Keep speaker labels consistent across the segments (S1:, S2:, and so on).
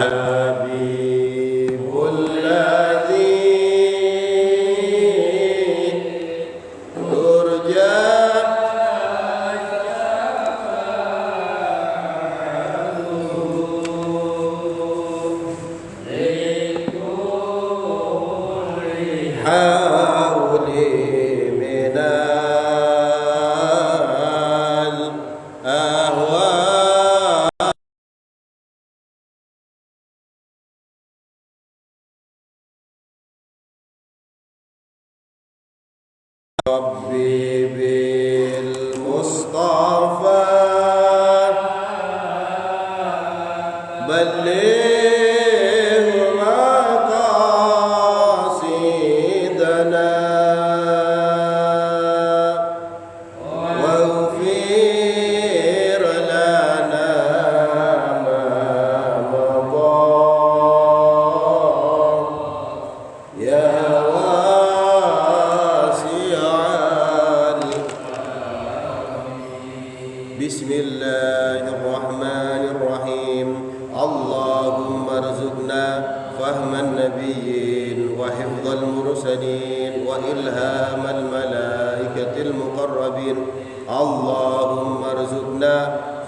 S1: حبيب الذي ترجى حول من الأهواء ربي بالمصطفى بلغ مقاصدنا واغفر لنا ما مضى يا بسم الله الرحمن الرحيم اللهم ارزقنا فهم النبيين وحفظ المرسلين وإلهام الملائكة المقربين اللهم ارزقنا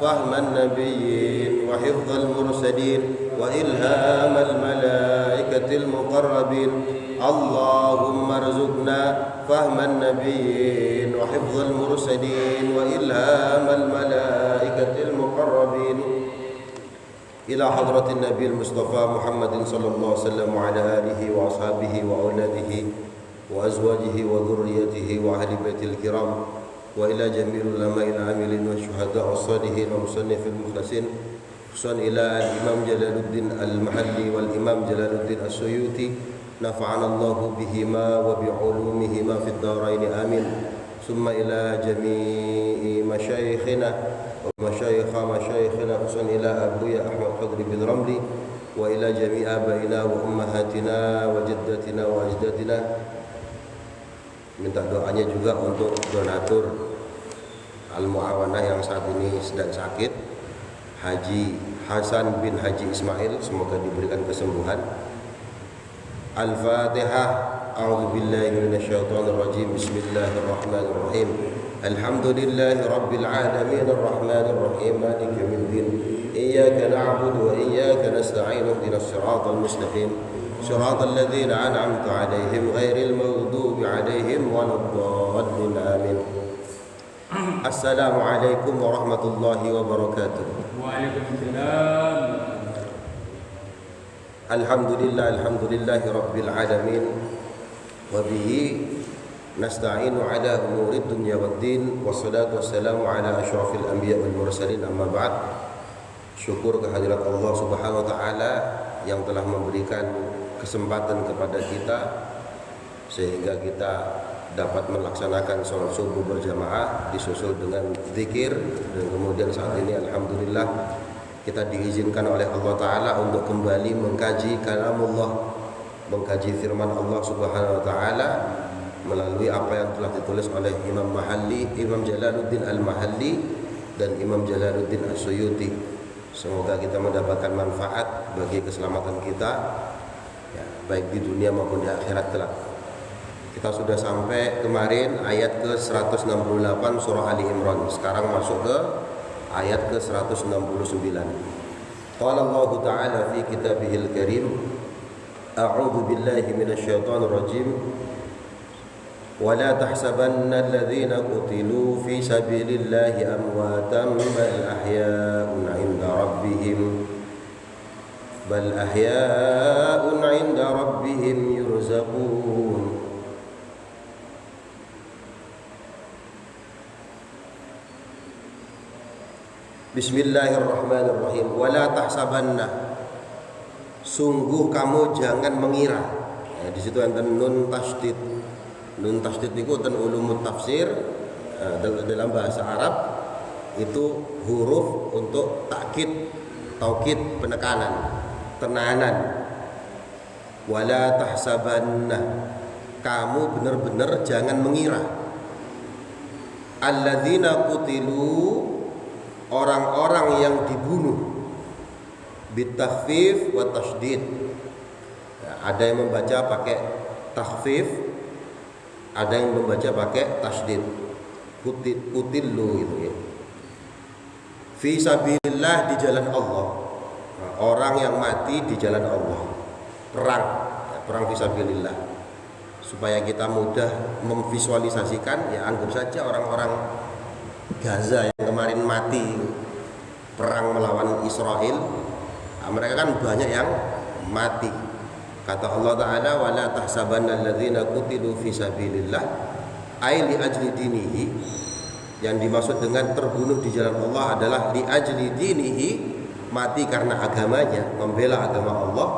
S1: فهم النبيين وحفظ المرسلين وإلهام الملائكة المقربين اللهم ارزقنا فهم النبيين وحفظ المرسلين وإلهام الملائكة المقربين إلى حضرة النبي المصطفى محمد صلى الله عليه وسلم وعلى آله وأصحابه وأولاده وأزواجه وذريته وأهل بيت الكرام وإلى جميع العلماء العاملين والشهداء والصالحين ومصنف المخلصين خصوصا إلى الإمام جلال الدين المحلي والإمام جلال الدين السيوطي نفعنا الله بهما وبعلومهما في الدارين آمين ثم إلى جميع مشايخنا ومشايخنا خصوصا إلى أبويا أحمد خضر بن رملي وإلى جميع آبائنا وأمهاتنا وجدتنا وأجدادنا. Minta doanya juga untuk donatur Al-Mu'awanah yang saat ini sedang sakit, Haji Hasan bin Haji Ismail, semoga diberikan kesembuhan. Al-Fatihah. A'udzu billahi minasyaitonir rajim. Bismillahirrahmanirrahim. Alhamdulillahi rabbil alamin arrahmanir rahim maliki yaumiddin. Iyyaka na'budu wa iyyaka nasta'in ihdinas siratal mustaqim. Siratal ladzina an'amta 'alaihim ghairil maghdubi 'alaihim waladdallin. Amin. Assalamualaikum warahmatullahi wabarakatuh.
S2: Waalaikumsalam.
S1: Alhamdulillahi rabbil alamin wa bihi nasta'inu ala umurid dunya waddin wassalatu wassalamu ala asyrafil anbiya wal mursalin amma ba'd. Syukur kehadirat Allah Subhanahu wa taala yang telah memberikan kesempatan kepada kita sehingga kita dapat melaksanakan sholat subuh berjamaah disusul dengan zikir, dan kemudian saat ini alhamdulillah kita diizinkan oleh Allah Ta'ala untuk kembali mengkaji kalamullah, mengkaji firman Allah Subhanahu Wa Ta'ala melalui apa yang telah ditulis oleh Imam Jalaluddin Al-Mahalli dan Imam Jalaluddin As-Suyuti. Semoga kita mendapatkan manfaat bagi keselamatan kita, ya, baik di dunia maupun di akhirat kelak. Kita sudah sampai kemarin ayat ke-168 surah Ali Imran. Sekarang masuk ke ayat ke-169. Qala Allah Ta'ala fi kitabihil karim, a'udzu billahi minasyaitonir rajim. Wa la tahsabanna alladhina qutilu fi sabilillahi amwatan bal ahya'un 'inda rabbihim yurzaqun. Bismillahirrahmanirrahim. Wala tahsabanna, sungguh kamu jangan mengira. Ya, di situ enten nun tasydid. Nun tasydid niku ten ulumut tafsir, dalam bahasa Arab itu huruf untuk takkid, taukid, penekanan, tenanan. Wala tahsabanna, kamu benar-benar jangan mengira. Alladzina qutilu, orang-orang yang dibunuh bitakhfif wa tasydid. Ya, ada yang membaca pakai takhfif, ada yang membaca pakai tasydid. Kutillu itu ya. Fi sabilillah, di jalan Allah. Nah, orang yang mati di jalan Allah. Perang, ya, perang fi sabilillah. Supaya kita mudah memvisualisasikan, ya anggap saja orang-orang Gaza yang kemarin mati perang melawan Israel. Nah, mereka kan banyak yang mati. Kata Allah Ta'ala, wala tahsabanna alladzina qutilu fi sabilillah ay li ajli dinihi. Yang dimaksud dengan terbunuh di jalan Allah adalah li ajli dinihi, mati karena agamanya, membela agama Allah.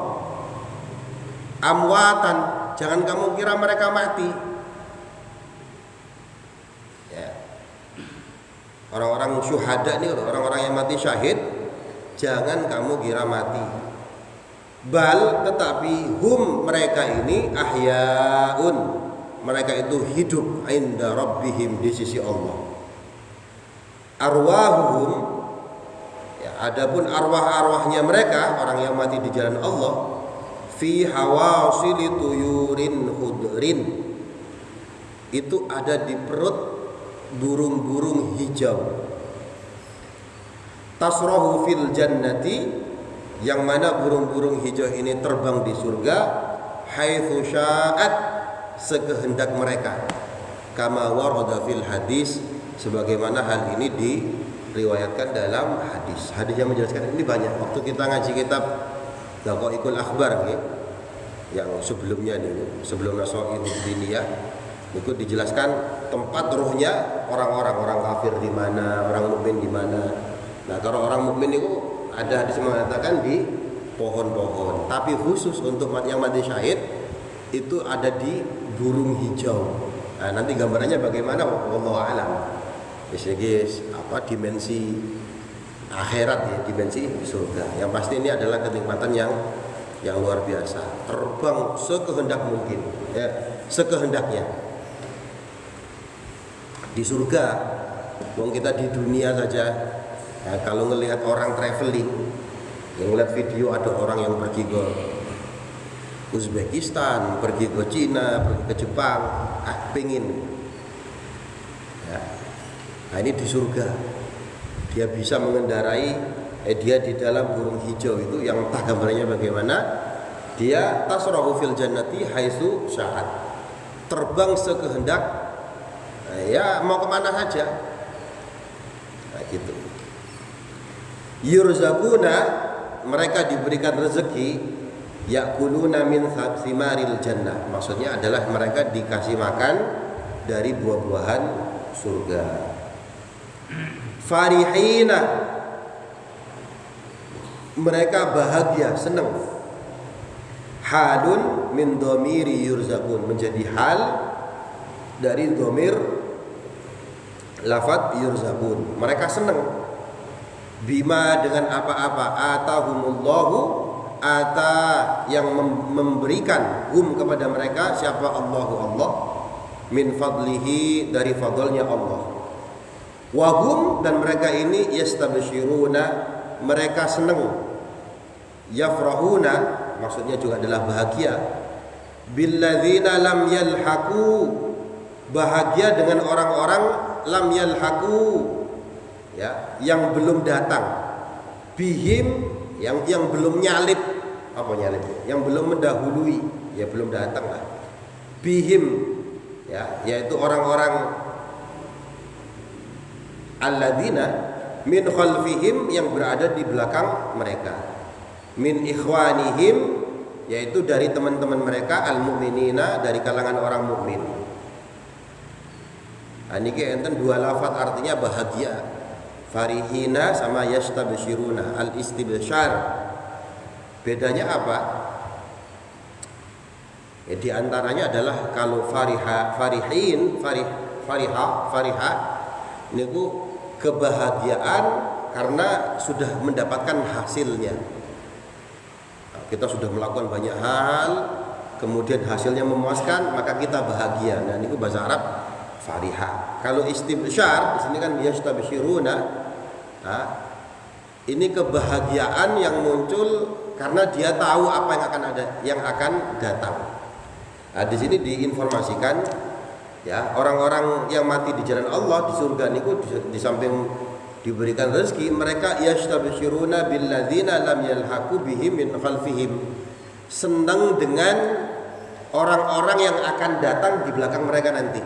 S1: Amwatan, jangan kamu kira mereka mati. Ya. Orang-orang syuhada nih, orang-orang yang mati syahid, jangan kamu kira mati. Bal, tetapi hum, mereka ini ahyaun, mereka itu hidup inda rabbihim, di sisi Allah. Arwahuhum, ya, adapun arwah-arwahnya mereka, orang yang mati di jalan Allah, fi hawasili tuyurin khudrin, itu ada di perut burung-burung hijau. Tasrahu fil jannati, yang mana burung-burung hijau ini terbang di surga, haitsu sya'at, sekehendak mereka. Kama warada fil hadis, sebagaimana hal ini diriwayatkan dalam hadis. Hadis yang menjelaskan ini banyak. Waktu kita ngaji kitab Daqaiqul Akhbar nih, yang sebelumnya nih, sebelum Nasail Diniyah, itu dijelaskan tempat ruhnya orang kafir di mana, orang mukmin di mana. Nah, kalau orang mukmin itu ada hadis mengatakan di pohon-pohon, tapi khusus untuk yang mati syahid itu ada di burung hijau. Nah, nanti gambarannya bagaimana, wallahu a'lam. Guys, apa dimensi akhirat ya, dimensi surga. Yang pasti ini adalah kenikmatan yang luar biasa. Terbang sekehendak mungkin, ya, sekehendaknya. Di surga, wong kita di dunia saja, ya, kalau ngelihat orang traveling, yang ngelihat video ada orang yang pergi ke Uzbekistan, pergi ke Cina, pergi ke Jepang, pengen. Ya. Nah, ini di surga, dia bisa mengendarai, dia di dalam burung hijau itu, yang entah gambarnya bagaimana. Dia tasrahu fil jannati haitsu sya'at, terbang sekehendak, ya mau kemana saja. Nah, gitu. Yurzaquna, mereka diberikan rezeki, yakuluna min thimaril jannah, maksudnya adalah mereka dikasih makan dari buah-buahan surga. Farihina, mereka bahagia, senang. Halun min dhamiri yurzaqun, menjadi hal dari dhamir lafaz yurzaqun, mereka senang. Bima, dengan apa-apa, atahumullahu, ata, yang memberikan, hum, kepada mereka, siapa? Allahu, Allah, min fadlihi, dari fadlnya Allah. Wahum, dan mereka ini yastabshiruna, mereka senang. Yafrahuna, maksudnya juga adalah bahagia. Billadzina lam yalhaqu, bahagia dengan orang-orang lam yalhaqu, ya, yang belum datang. Bihim, yang belum nyalip. Apa nyalip? Yang belum mendahului, ya belum datang lah. Bihim, ya, yaitu orang-orang alladzina min khalfihim, yang berada di belakang mereka. Min ikhwanihim, yaitu dari teman-teman mereka, al-mu'minina, dari kalangan orang mukmin. Ini enten dua lafaz artinya bahagia. Farihina sama yastabshiruna, al-istibsyar. Bedanya apa? Ya, di antaranya adalah kalau farihin, fariha ini kebahagiaan karena sudah mendapatkan hasilnya. Nah, kita sudah melakukan banyak hal, kemudian hasilnya memuaskan, maka kita bahagia. Nah, ini bahasa Arab fariha. Kalau istibsyar di sini kan yastabshiruna, Ini kebahagiaan yang muncul karena dia tahu apa yang akan datang. Nah, di sini diinformasikan ya, orang-orang yang mati di jalan Allah di surga niku di samping diberikan rezeki, mereka yastabsyiruna billadzina lam yalhaqu bihim min khalfihim. Senang dengan orang-orang yang akan datang di belakang mereka nanti.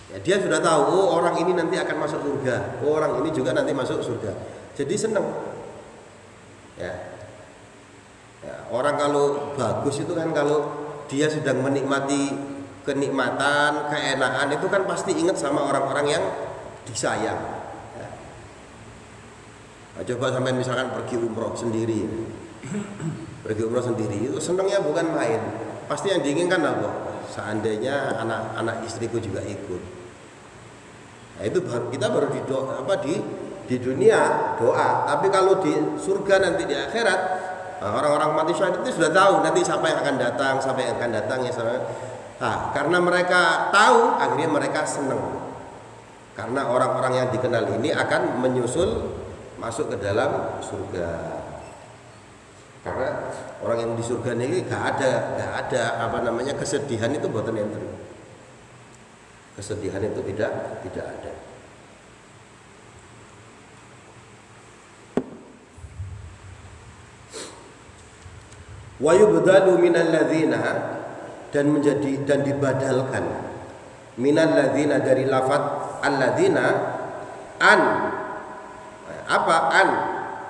S1: Ya, dia sudah tahu, oh orang ini nanti akan masuk surga, oh orang ini juga nanti masuk surga. Jadi senang. Ya. Ya, orang kalau bagus itu kan kalau dia sedang menikmati kenikmatan, keenaan itu kan pasti ingat sama orang-orang yang disayang. Ya. Nah, coba sampai misalkan pergi umroh sendiri, pergi umroh sendiri itu senangnya bukan main. Pasti yang diinginkan apa? Seandainya anak istriku juga ikut. Nah, itu kita baru di dunia doa, tapi kalau di surga nanti di akhirat, orang-orang mati syahid itu sudah tahu nanti siapa yang akan datang, ya. Nah, karena mereka tahu, akhirnya mereka senang. Karena orang-orang yang dikenal ini akan menyusul masuk ke dalam surga. Karena orang yang di surga ini gak ada kesedihan itu buatan enten. Kesedihan itu tidak ada. Wa yubdalu minal ladzina, dan dibadalkan minal ladzina dari lafaz alladzina an, apa an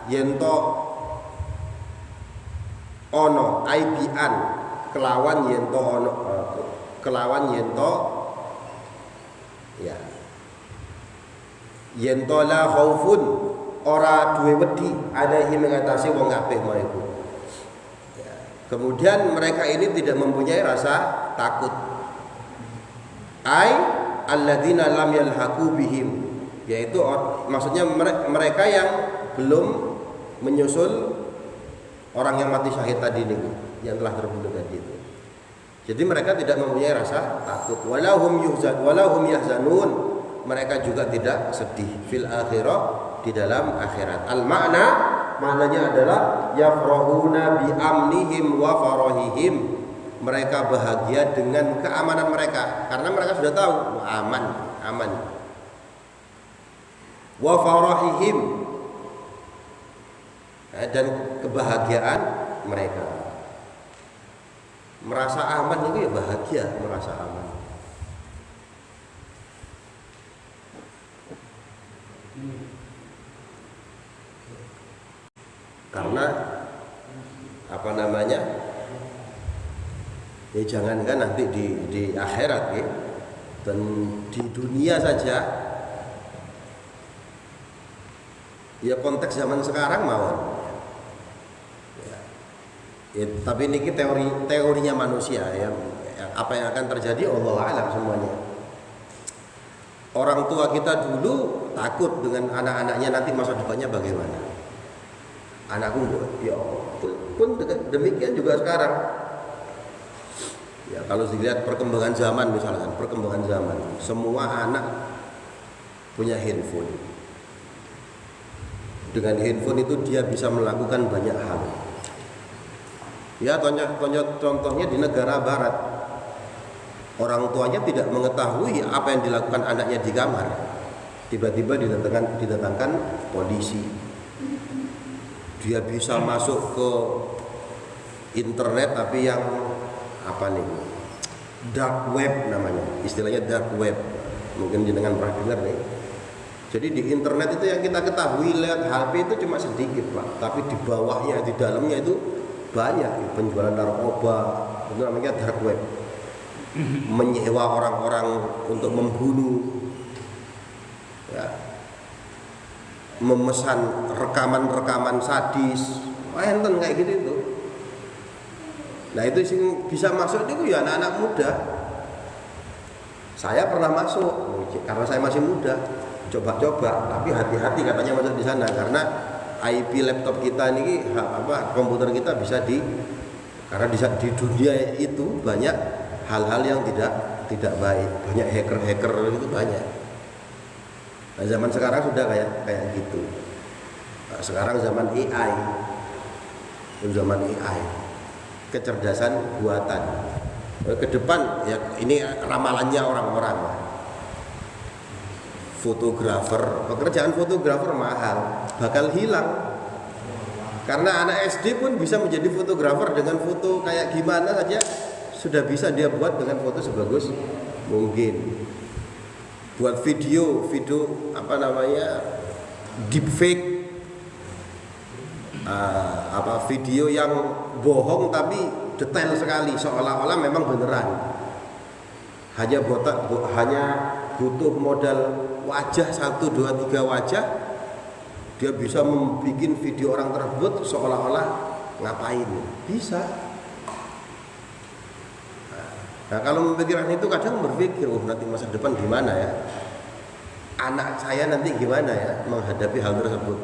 S1: yento ono aibian kelawan yento ono kelawan yento ya yento la khaufun ora duwe wedi alaihi mengatasi wong kabeh mau iku. Ya. Kemudian mereka ini tidak mempunyai rasa takut. Ai alladzina lam yalhaqu bihim, yaitu maksudnya mereka yang belum menyusul orang yang mati syahid tadi nih, yang telah terbunuh tadi itu. Jadi mereka tidak mempunyai rasa takut. Walahum yahzanun, mereka juga tidak sedih fil akhirah, di dalam akhirat. Al maknanya adalah yafrahuna bi amnihim wa farahihim, mereka bahagia dengan keamanan mereka karena mereka sudah tahu aman. Wa farahihim, dan kebahagiaan mereka. Merasa aman itu ya bahagia, merasa aman. Karena apa namanya? Ya jangankan nanti di akhirat ya, dan di dunia saja. Ya konteks zaman sekarang mawon. Ya, tapi ini teorinya manusia ya. Apa yang akan terjadi Allah alam semuanya. Orang tua kita dulu takut dengan anak-anaknya nanti masa depannya bagaimana. Anakku ya pun demikian juga sekarang. Ya kalau dilihat perkembangan zaman misalkan, semua anak punya handphone. Dengan handphone itu dia bisa melakukan banyak hal. Ya contohnya di negara barat, orang tuanya tidak mengetahui apa yang dilakukan anaknya di kamar. Tiba-tiba didatangkan polisi. Dia bisa masuk ke internet tapi yang apa nih? Dark web namanya. Istilahnya dark web. Mungkin jenengan pernah dengar nih. Jadi di internet itu yang kita ketahui lewat HP itu cuma sedikit, Pak. Tapi di bawahnya, di dalamnya itu banyak penjualan narkoba, itu namanya dark web. Menyewa orang-orang untuk membunuh, ya. Memesan rekaman-rekaman sadis, enten kayak gitu itu. Nah itu sih bisa masuk itu ya anak-anak muda. Saya pernah masuk karena saya masih muda, coba-coba, tapi hati-hati katanya masuk di sana karena IP laptop kita ini komputer kita bisa karena di dunia itu banyak hal-hal yang tidak baik, banyak hacker itu banyak. Nah, zaman sekarang sudah kayak gitu. Nah, sekarang zaman AI, kecerdasan buatan. Ke depan ya ini ramalannya orang-orang. Fotografer, pekerjaan fotografer mahal, bakal hilang. Karena anak SD pun bisa menjadi fotografer dengan foto kayak gimana saja sudah bisa dia buat dengan foto sebagus mungkin. Buat video deepfake, video yang bohong tapi detail sekali seolah-olah memang beneran. Hanya butuh modal wajah 1, 2, 3 wajah, dia bisa membuat video orang tersebut seolah-olah ngapain, bisa. Nah kalau memikirkan itu kadang berpikir, nanti masa depan gimana ya, anak saya nanti gimana ya menghadapi hal tersebut.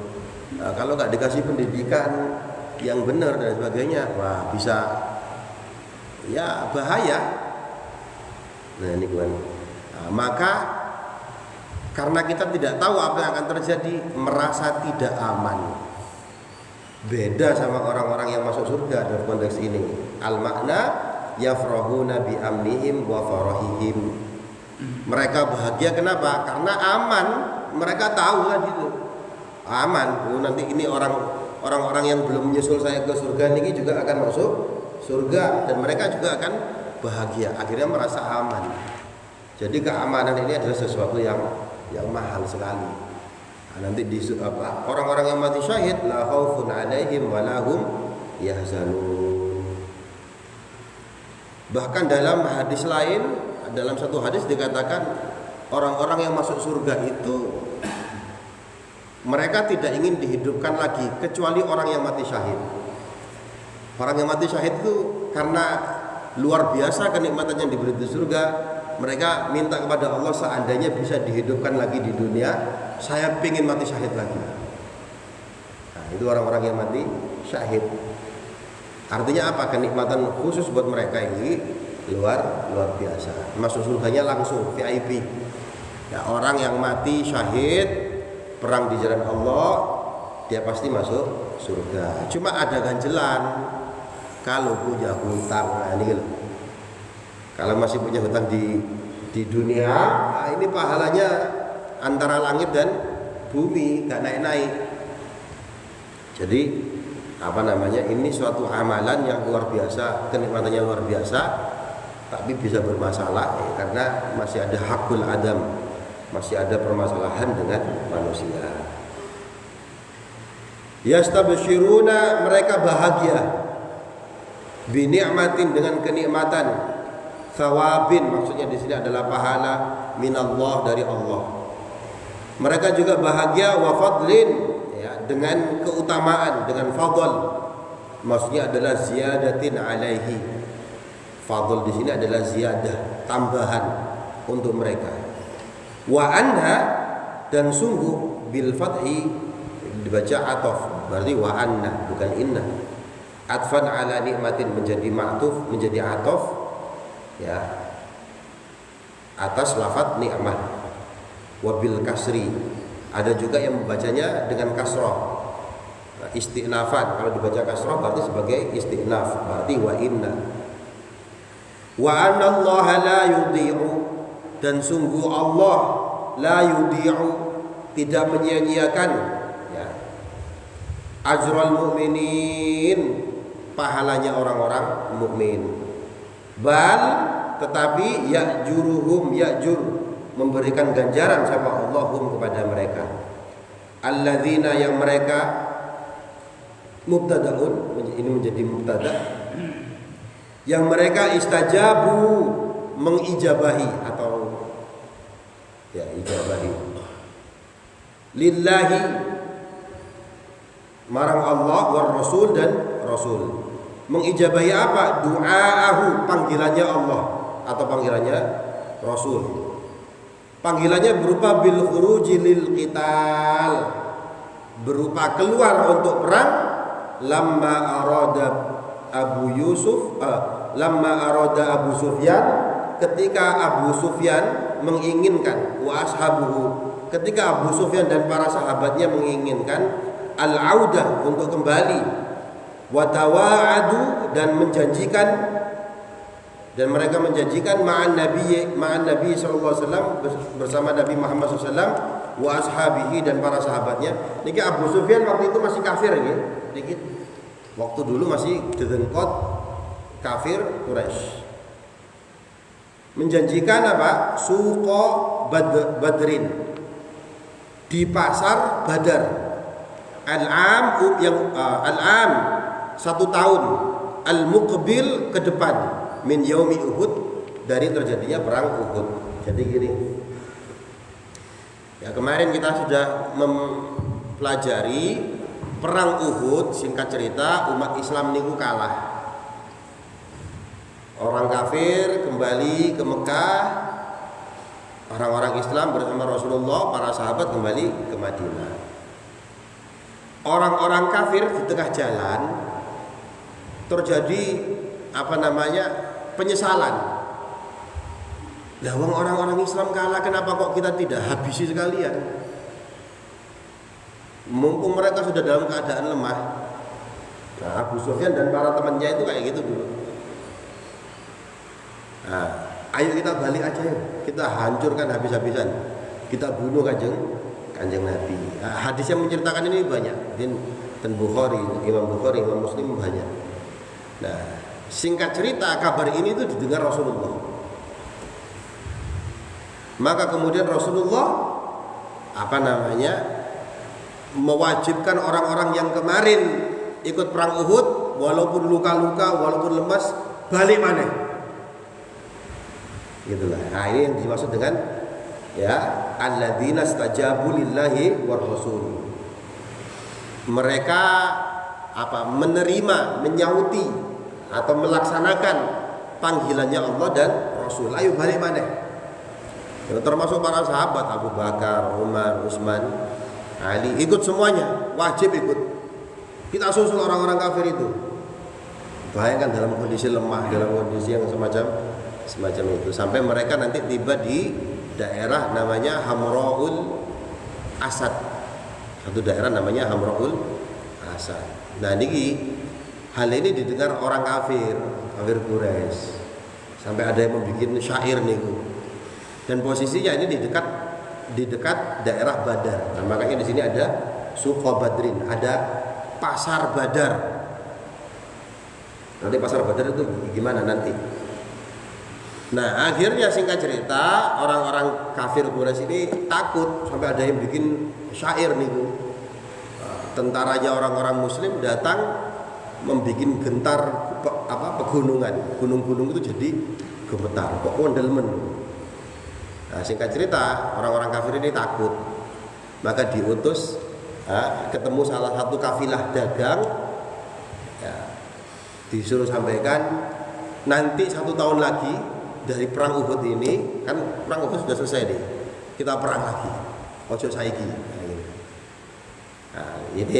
S1: Nah, kalau nggak dikasih pendidikan yang benar dan sebagainya, wah bisa ya bahaya. Nah ini gimana? Nah, maka karena kita tidak tahu apa yang akan terjadi, merasa tidak aman. Beda sama orang-orang yang masuk surga dalam konteks ini. Al-makna yafrahuna bi amnihim wa farahihim. Mereka bahagia kenapa? Karena aman. Mereka tahu lah gitu. Aman. Nanti ini orang-orang yang belum menyusul saya ke surga ini juga akan masuk surga dan mereka juga akan bahagia. Akhirnya merasa aman. Jadi keamanan ini adalah sesuatu yang mahal sekali. Nah, nanti orang-orang yang mati syahid la khaufun 'alaihim wa lahum yahzanun. Bahkan dalam hadis lain, dalam satu hadis dikatakan orang-orang yang masuk surga itu mereka tidak ingin dihidupkan lagi kecuali orang yang mati syahid. Orang yang mati syahid itu karena luar biasa kenikmatan yang diberi di surga, mereka minta kepada Allah seandainya bisa dihidupkan lagi di dunia, saya ingin mati syahid lagi. Nah, itu orang-orang yang mati syahid. Artinya apa? Kenikmatan khusus buat mereka ini luar biasa. Masuk surganya langsung VIP. Ya, orang yang mati syahid perang di jalan Allah, dia pasti masuk surga. Cuma ada ganjelan. Kalau punya hutang, nah ini loh. Kalau masih punya hutang di dunia, nah ini pahalanya antara langit dan bumi, gak naik-naik. Jadi ini suatu amalan yang luar biasa, kenikmatannya luar biasa, tapi bisa bermasalah karena masih ada hakul adam, masih ada permasalahan dengan manusia. Yastabshiruna, mereka bahagia, bi ni'matin, dengan kenikmatan, thawabin, maksudnya di sini adalah pahala minallah, dari Allah. Mereka juga bahagia wa fadlin, ya, dengan keutamaan, dengan fadl. Maksudnya adalah ziyadatin alaihi. Fadl di sini adalah ziyadah, tambahan untuk mereka. Wa anha, dan sungguh, bil fathi dibaca atof, berarti wa anna, bukan inna. Atfan ala nikmatin menjadi ma'tuf, menjadi atof, ya, atas lafadz nikmah. Wabil kasri, ada juga yang membacanya dengan kasroh, istinafan. Kalau dibaca kasroh berarti sebagai istinaf, berarti wa inna. Wa anna Allah la yudhi'u, dan sungguh Allah la yudhi'u, tidak menyia-nyiakan, ya, ajral mu'minin, pahalanya orang-orang mukmin. Bal, tetapi ya'juruhum, ya'jur, memberikan ganjaran sama Allahum kepada mereka. Alladzina, yang mereka, mubtadaun, ini menjadi mubtada, yang mereka istajabu, mengijabahi, atau ya ijabahi, lillahi, marang Allah, war rasul, dan rasul. Mengijabahi apa? Du'aahu, panggilannya Allah atau panggilannya Rasul. Panggilannya berupa bil khuruji lil qital, berupa keluar untuk perang. Lamma arada Abu Sufyan, ketika Abu Sufyan menginginkan, wa ashabuhu, ketika Abu Sufyan dan para sahabatnya menginginkan, al-audah, untuk kembali, wa tawa'adu, dan menjanjikan, dan mereka menjanjikan ma'an Nabi sallallahu alaihi wasallam, bersama Nabi Muhammad sallallahu alaihi wasallam, wa ashabihi, dan para sahabatnya. Niki Abu Sufyan waktu itu masih kafir nggih, dikit. Waktu dulu masih dedengkot kafir Quraisy. Menjanjikan apa? Suqa Badrin, di pasar Badar. Al-am al-am 1 tahun, al-muqbil ke depan, min yaumi Uhud, dari terjadinya perang Uhud. Jadi gini. Ya, kemarin kita sudah mempelajari perang Uhud. Singkat cerita, umat Islam niku kalah. Orang kafir kembali ke Mekah, orang-orang Islam bersama Rasulullah, para sahabat kembali ke Madinah. Orang-orang kafir di tengah jalan terjadi penyesalan. Lah wong orang-orang Islam kalah, kenapa kok kita tidak habisi sekalian? Mumpung mereka sudah dalam keadaan lemah. Nah, Abu Sufyan dan para temannya itu kayak gitu dulu. Nah, ayo kita balik aja, kita hancurkan habis-habisan, kita bunuh kanjeng Nabi. Nah, hadis yang menceritakan ini banyak, dan Bukhari, Imam Muslim banyak. Nah, singkat cerita, kabar ini itu didengar Rasulullah. Maka kemudian Rasulullah mewajibkan orang-orang yang kemarin ikut perang Uhud, walaupun luka-luka, walaupun lemas, balik mana? Gitulah. Nah, ini yang dimaksud dengan alladzina stajabu lillahi war rasul. Mereka menerima, menyauti atau melaksanakan panggilannya Allah dan Rasul. Ayo balik mana? Ya, termasuk para sahabat Abu Bakar, Umar, Utsman, Ali, ikut semuanya, wajib ikut. Kita susul orang-orang kafir itu. Bayangkan dalam kondisi lemah, dalam kondisi yang semacam itu, sampai mereka nanti tiba di daerah namanya Hamraul Asad. Satu daerah namanya Hamraul Asad. Nah, hal ini didengar orang kafir Quraisy. Sampai ada yang membuat syair niku. Dan posisinya ini di dekat daerah Badar. Nah, makanya di sini ada Suqa Badrin, ada pasar Badar. Nanti pasar Badar itu gimana nanti? Nah, akhirnya singkat cerita, orang-orang kafir Quraisy ini takut, sampai ada yang bikin syair niku. Tentaranya orang-orang muslim datang membuat gentar pegunungan. Gunung-gunung itu jadi gemetar, kok wondelmen. Nah, singkat cerita, orang-orang kafir ini takut. Maka diutus ketemu salah satu kafilah dagang, disuruh sampaikan nanti 1 tahun lagi dari perang Uhud ini, kan perang Uhud sudah selesai nih, kita perang lagi, ojo saiki. Nah, ini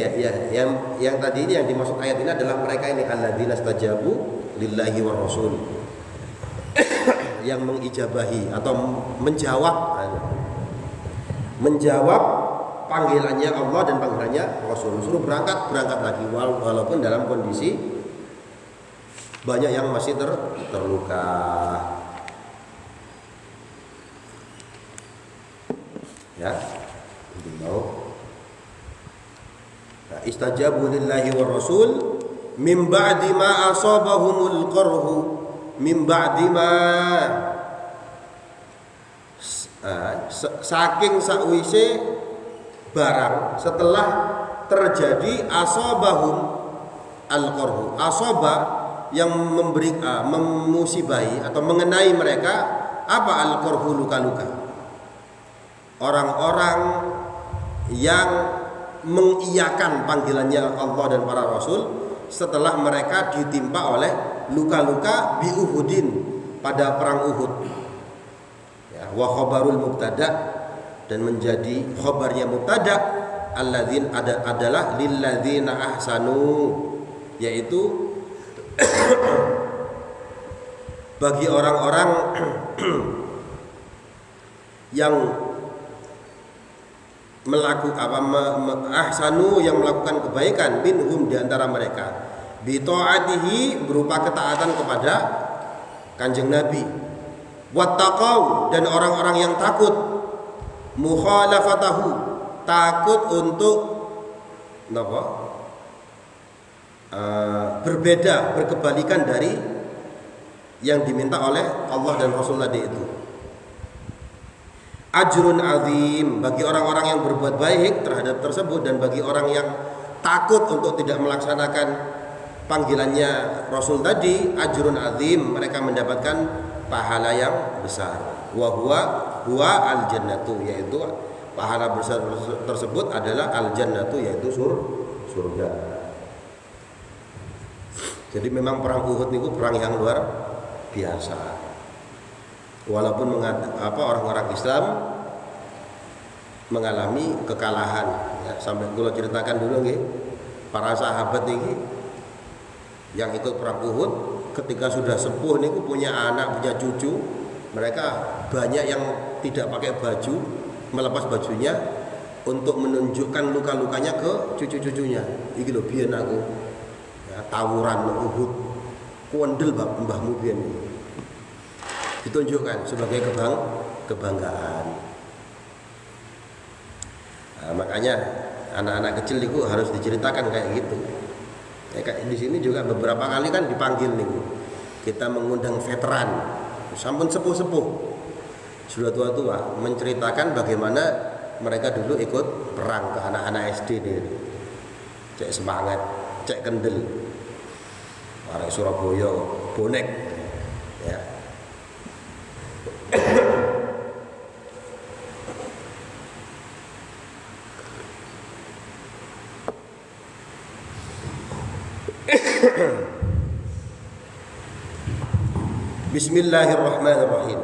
S1: yang tadi ini yang dimaksud ayat ini adalah mereka ini alladzina stajabu lillahi war rasul, yang mengijabahi atau menjawab panggilannya Allah dan panggilannya Rasul. Suruh berangkat lagi, walaupun dalam kondisi banyak yang masih terluka. Ya, mau. Nah, istajabu lillahi war rasul min ba'di ma asabahumul qarhu, min ba'di ma, saking sakwise barang setelah terjadi asabahum al-qarhu. Asaba yang memusibai atau mengenai mereka apa? Al-qarhu, luka-luka. Orang-orang yang mengiyakan panggilannya Allah dan para Rasul setelah mereka ditimpa oleh luka-luka bi Uhudin, pada perang Uhud. Ya, wa khabarul mubtada, dan menjadi khabarnya mubtada alladzin adalah lilladzina ahsanu, yaitu bagi orang-orang yang ahsanu yang melakukan kebaikan minhum di antara mereka bi ta'atihi berupa ketaatan kepada Kanjeng Nabi, wattaqau dan orang-orang yang takut, mukhalafatahu takut untuk berbeda, berkebalikan dari yang diminta oleh Allah dan Rasul tadi itu. Ajrun azim bagi orang-orang yang berbuat baik terhadap tersebut, dan bagi orang yang takut untuk tidak melaksanakan panggilannya Rasul tadi, ajrun azim, mereka mendapatkan pahala yang besar. Wa huwa al jannatu, yaitu pahala besar tersebut adalah al jannatu, yaitu surga. Jadi memang perang Uhud itu perang yang luar biasa. Walaupun orang-orang Islam mengalami kekalahan, ya, sampai kalau ceritakan dulu nih, para sahabat ini yang ikut perang Uhud ketika sudah sepuh nih, punya anak, punya cucu, mereka banyak yang tidak pakai baju, melepas bajunya untuk menunjukkan luka-lukanya ke cucu-cucunya. Iki lho biyen aku ya, tawuran Uhud kuwendel mbahmu biyen. Ditunjukkan sebagai kebanggaan. Nah, makanya anak-anak kecil itu harus diceritakan kayak gitu. Ya, kayak di sini juga beberapa kali kan dipanggil nih, kita mengundang veteran, sampun sepuh-sepuh, sudah tua-tua, menceritakan bagaimana mereka dulu ikut perang ke anak-anak SD nih. Cek semangat, cek kendel, orang Surabaya, bonek, ya. Bismillahirrahmanirrahim.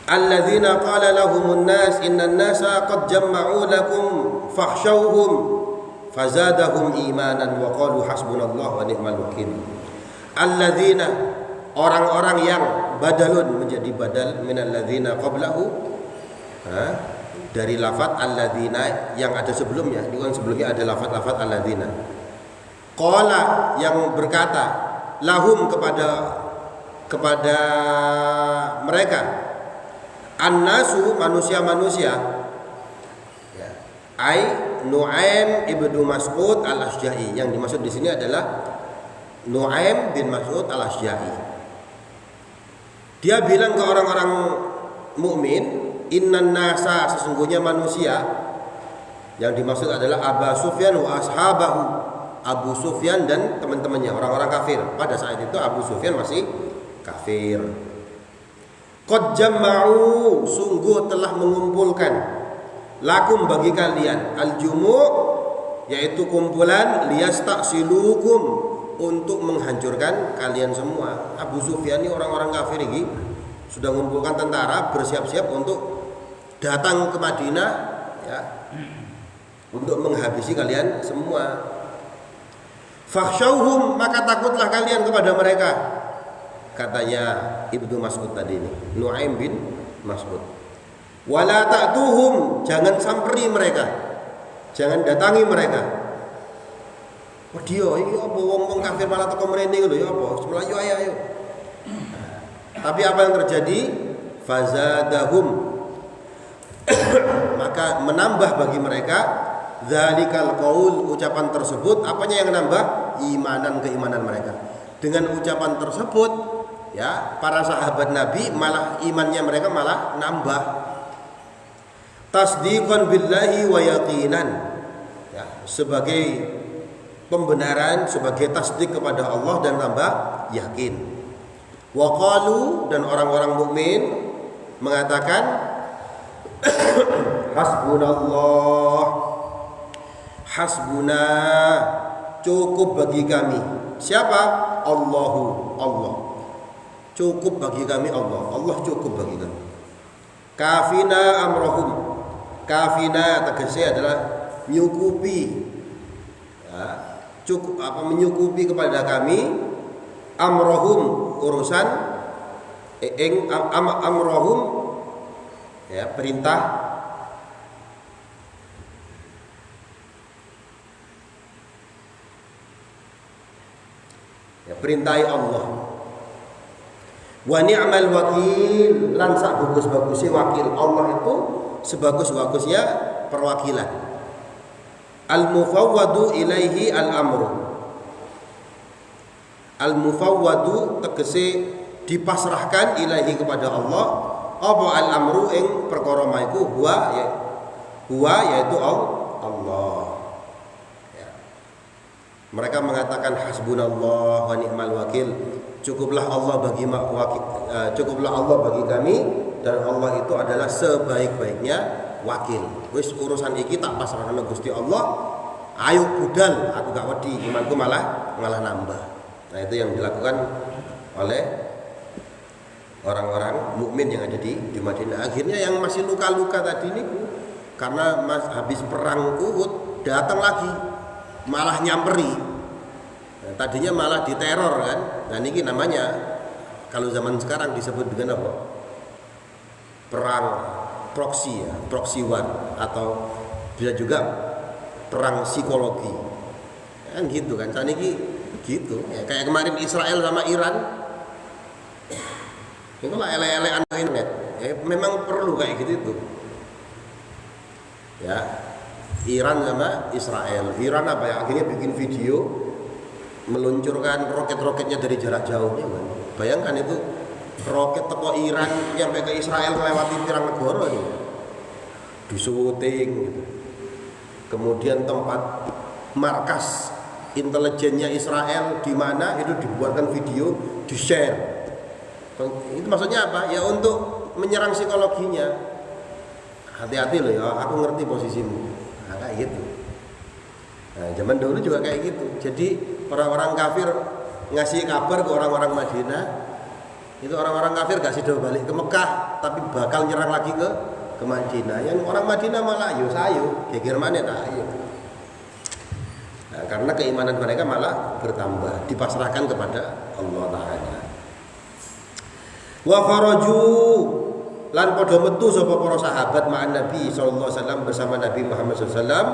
S1: Alladzina qala lahumun nas innan nasa qad jamma'u lakum fakhshawhum fazadahum imanan wa qalu hasbunallahu wa ni'mal wakil. Alladzina, orang-orang yang badalun, menjadi badal minal ladzina qablahu, dari lafaz alladzina yang ada sebelumnya. Di sebelumnya ada lafaz alladzina. Qala, yang berkata, lahum, kepada mereka, annasu, manusia-manusia, ya. Ai Nu'aim ibnu Mas'ud al-Asja'i. Yang dimaksud di sini adalah Nu'aim bin Mas'ud al-Asja'i. Dia bilang ke orang-orang mukmin, innan nasa, sesungguhnya manusia, yang dimaksud adalah Abu Sufyan wa ashabahu, Abu Sufyan dan teman-temannya, orang-orang kafir. Pada saat itu Abu Sufyan masih kafir. Qad jamma'u, sungguh telah mengumpulkan, lakum, bagi kalian, al-jumu', yaitu kumpulan, liyastaksilukum, untuk menghancurkan kalian semua. Abu Sufyan ini orang-orang kafir ini sudah mengumpulkan tentara, bersiap-siap untuk datang ke Madinah, ya, untuk menghabisi kalian semua. Fakhshawhum, maka takutlah kalian kepada mereka, katanya Ibnu Mas'ud tadi ini, Nu'aim bin Mas'ud. Wala ta'tuhum, jangan samperi mereka, jangan datangi mereka. Oh dia ini apa wong kafir malah teko mrene lho, ya apa? Melayu ayo. Tapi apa yang terjadi? Fazadahum, maka menambah bagi mereka, dzalikal qaul, ucapan tersebut. Apanya yang menambah? Keimanan mereka. Dengan ucapan tersebut, ya, para sahabat Nabi malah imannya mereka malah nambah. Tasdiqan billahi wa yaqinan, ya, sebagai pembenaran, sebagai tasdik kepada Allah dan tambah yakin. Wa qalu, dan orang-orang mukmin mengatakan, hasbunallah, hasbuna, cukup bagi kami. Siapa? Allah. Cukup bagi kami Allah. Allah cukup bagi kami. Kafina amrohum. Kafina tegasnya adalah nyukupi. Ya, cukup menyukupi kepada kami amrohum, urusan amrohum, ya, perintah Ya, perintai Allah. Wa ni'mal wakil, lan sak bagus-bagusnya wakil. Allah itu sebagus-bagusnya perwakilan. Al-mufawwadu ilaihi al-amru. Al-mufawwadu tegese dipasrahkan ilaihi kepada Allah. Apa al-amru ing perkara maiku huwa yaitu Allah. Ya. Mereka mengatakan hasbunallah wa ni'mal wakil. Cukuplah Allah bagi kami, dan Allah itu adalah sebaik-baiknya wakil. Wis urusan iki tak pasrahkan Gusti Allah. Ayo budal, aku gak wedi, imanku malah nambah. Nah, itu yang dilakukan oleh orang-orang mukmin yang ada di Madinah. Akhirnya yang masih luka-luka tadi ini, karena habis perang Uhud datang lagi, malah nyamperi. Nah, tadinya malah diteror kan. Nah, ini namanya kalau zaman sekarang disebut dengan apa? Perang proksi ya, proxy war, atau bisa juga perang psikologi. Kan gitu kan. Saat ini gitu. Ya, kayak kemarin Israel sama Iran. Itulah ele-elean internet. Ya, memang perlu kayak gitu itu. Ya. Iran sama Israel. Iran apa ya? Akhirnya bikin video meluncurkan roket-roketnya dari jarak jauh ya kan. Bayangkan itu roket teko Iran nyampe ke Israel melewati pirang negara ini. Disuting gitu. Kemudian tempat markas intelijennya Israel di mana itu dibuatkan video, di-share. Itu maksudnya apa? Ya untuk menyerang psikologinya. Hati-hati loh ya, aku ngerti posisimu. Nah, kayak gitu. Nah, zaman dulu juga kayak gitu. Jadi orang-orang kafir ngasih kabar ke orang-orang Madinah, itu orang-orang kafir gak sido balik ke Mekah, tapi bakal nyerang lagi ke Madinah. Yang orang Madinah malah ayo sayo, geger maneh ta ayo. Nah, karena keimanan mereka malah bertambah, dipasrahkan kepada Allah Ta'ala. Wa faraju, lan padha metu sapa para sahabat ma'an Nabi sallallahu alaihi wasallam, bersama Nabi Muhammad sallallahu alaihi wasallam.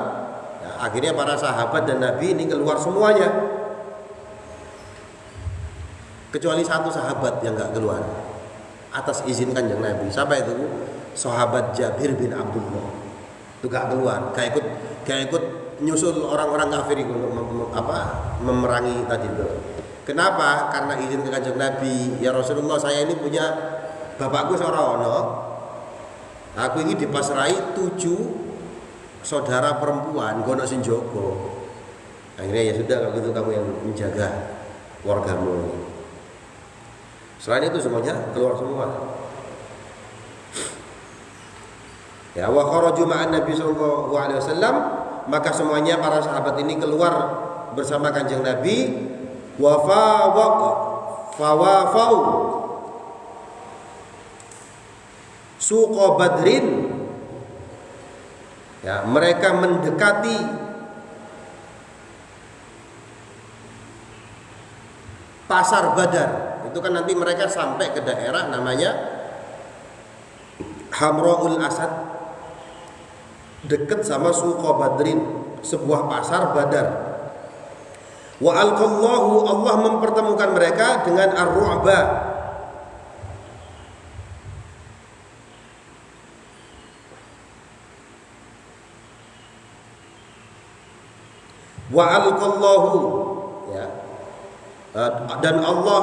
S1: Nah, akhirnya para sahabat dan Nabi ini keluar semuanya, kecuali satu sahabat yang enggak keluar atas izin Kanjeng Nabi. Siapa itu? Sahabat Jabir bin Abdullah. Itu enggak keluar, gak ikut nyusul orang-orang kafir itu memerangi tadi itu. Kenapa? Karena izin ke Kanjeng Nabi. Ya Rasulullah, saya ini punya bapakku seorang ono. Aku ini dipasrai 7 saudara perempuan, gono sing jogo. Akhirnya ya sudah, kalau gitu kamu yang menjaga keluargamu ini. Selain itu semuanya keluar semua. Ya, wa kharaju ma'an Nabi sallallahu alaihi wasallam, maka semuanya para sahabat ini keluar bersama Kanjeng Nabi. Wa fawafau suqa Badrin. Ya, mereka mendekati pasar Badar. Itu kan nanti mereka sampai ke daerah namanya Hamraul Asad, dekat sama Suqa Badrin, sebuah pasar Badar. Wa alqallahu, Allah mempertemukan mereka dengan ar-ru'ba. Wa alqallahu, ya. Dan Allah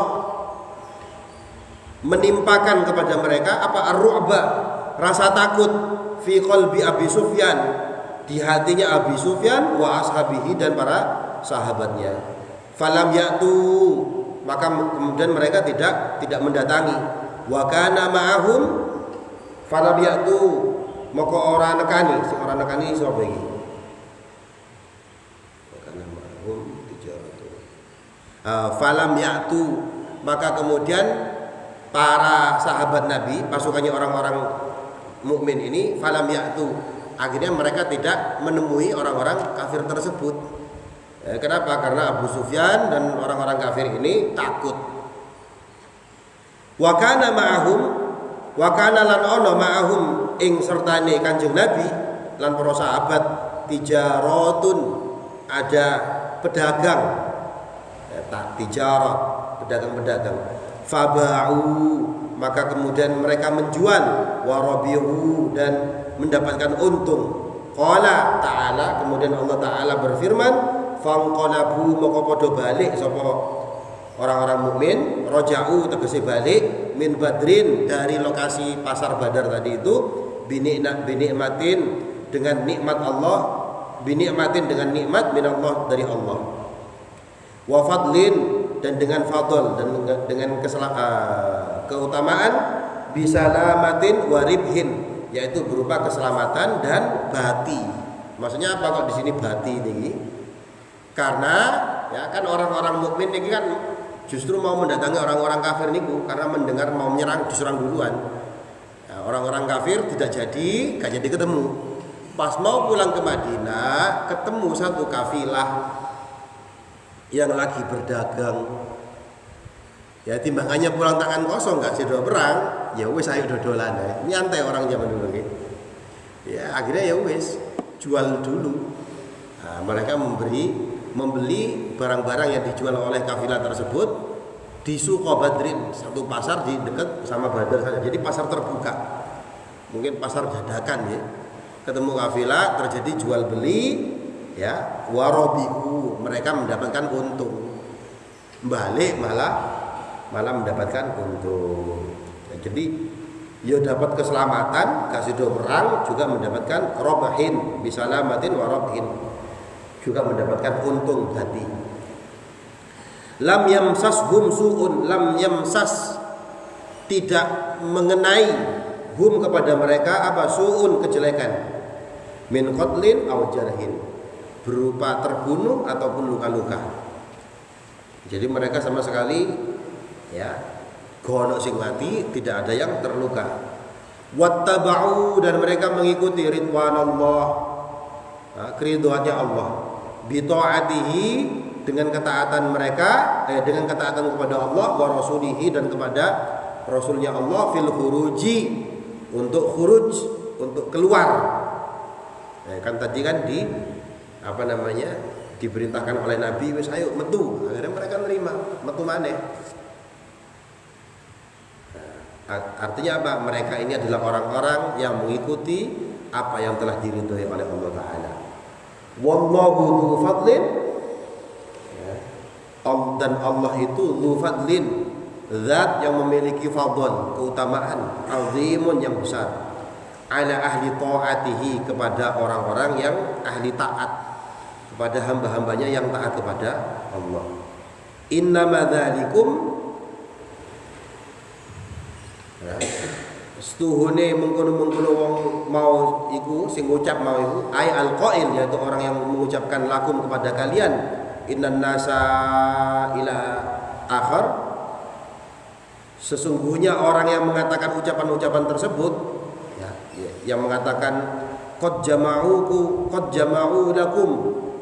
S1: menimpakan kepada mereka apa? Ar-ru'ba, rasa takut, fi qalbi Abi Sufyan, di hatinya Abi Sufyan, wa ashabihi, dan para sahabatnya. Falam ya'tu, maka kemudian mereka tidak mendatangi. Wa kana ma'ahum, falam ya'tu, maka orang nekani sapa iki? Wa kana ma'ahum tijaratu. Falam ya'tu, maka kemudian para sahabat Nabi, pasukannya orang-orang mukmin ini, falam ya'tu, akhirnya mereka tidak menemui orang-orang kafir tersebut. Kenapa? Karena Abu Sufyan dan orang-orang kafir ini takut. Wa kana ma'ahum, wa kana lan ono ma'ahum ing sertane Kanjeng Nabi lan para sahabat tijaratun, ada pedagang. tijarah, pedagang-pedagang. Faba'u, maka kemudian mereka menjual, warabihu, dan mendapatkan untung. Qala ta'ala, kemudian Allah Ta'ala berfirman, fanqalabu, maka padha balik sapa orang-orang mukmin, raja'u tegese balik, min badrin, dari lokasi pasar Badar tadi itu, binikmatin, dengan nikmat Allah, binikmatin, dengan nikmat minallah, dari Allah, wa fadlin, dan dengan fadl, dan dengan keutamaan, bisalamatin wa ribhin, yaitu berupa keselamatan dan bati. Maksudnya apa kok di sini bati ini? Karena ya kan orang-orang mukmin ini kan justru mau mendatangi orang-orang kafir niku, karena mendengar mau menyerang, diserang duluan. Nah, orang-orang kafir tidak jadi, gak jadi ketemu. Pas mau pulang ke Madinah, ketemu satu kafilah yang lagi berdagang. Ya timbangannya pulang tangan kosong, gak sido perang. Ya wis ayo dodolan ya. Nyantai orang zaman dulu gitu. Ya akhirnya ya wis jual dulu. Nah, mereka membeli barang-barang yang dijual oleh kafilah tersebut di Suqa Badrin, satu pasar di dekat sama Badar saja. Jadi pasar terbuka. Mungkin pasar dadakan ya. Ketemu kafilah, terjadi jual beli, ya, warabihu, mereka mendapatkan untung. Balik malah mendapatkan untung. Ya, jadi ya dapat keselamatan, kasih do perang, juga mendapatkan robahin, bisalamatin warabhin, juga mendapatkan untung hati. Lam yamsashum su'un, lam yamsas, tidak mengenai hum kepada mereka apa, su'un, kejelekan, min qatlin aw jarhin, berupa terbunuh ataupun luka-luka. Jadi mereka sama sekali ya gono sing mati, tidak ada yang terluka. Wattaba'u, dan mereka mengikuti ridwanallah, keridhaannya Allah, bi ta'atihi, dengan ketaatan mereka, dengan ketaatan kepada Allah, wa rasulihi, dan kepada rasulnya Allah, fil khuruji, untuk khuruj, untuk keluar. Kan tadi kan diperintahkan oleh Nabi, wis ayo metu. Akhirnya mereka nerima, metu maneh. Artinya apa? Mereka ini adalah orang-orang yang mengikuti apa yang telah diridhoi oleh Allah Ta'ala. Wallahu dzu fadlin, dan Allah itu dzu fadlin, zat yang memiliki fadl, keutamaan, azimun, yang besar, ala ahli ta'atihi, kepada orang-orang yang ahli taat, kepada hamba-hambanya yang taat kepada Allah. Innama dzalikum, setuhune mengkono-mengkono wong mau iku sing ngucap mau iku, ai alqail, yaitu orang yang mengucapkan lakum kepada kalian, innan nasa ila akhar, sesungguhnya orang yang mengatakan ucapan-ucapan tersebut ya, yang mengatakan qad jama'u lakum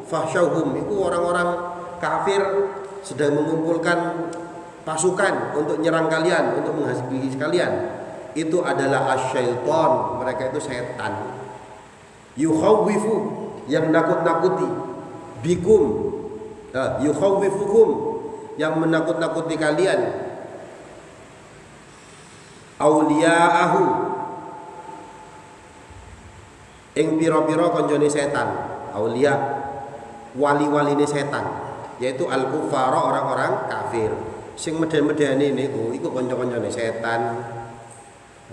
S1: fahsyauhum, itu orang-orang kafir sedang mengumpulkan pasukan untuk nyerang kalian, untuk menghabisi kalian. Itu adalah asyaiton, mereka itu setan. Yukhawwifu, yang nakut-nakuti, bikum, yukhawwifukum, yang menakut-nakuti kalian, auliya'ahu, ing pira-pira konjone setan, aulia, wali-waline setan, yaitu al-kuffara, orang-orang kafir. Sing meden-medeni niku iku kanca-kancane setan,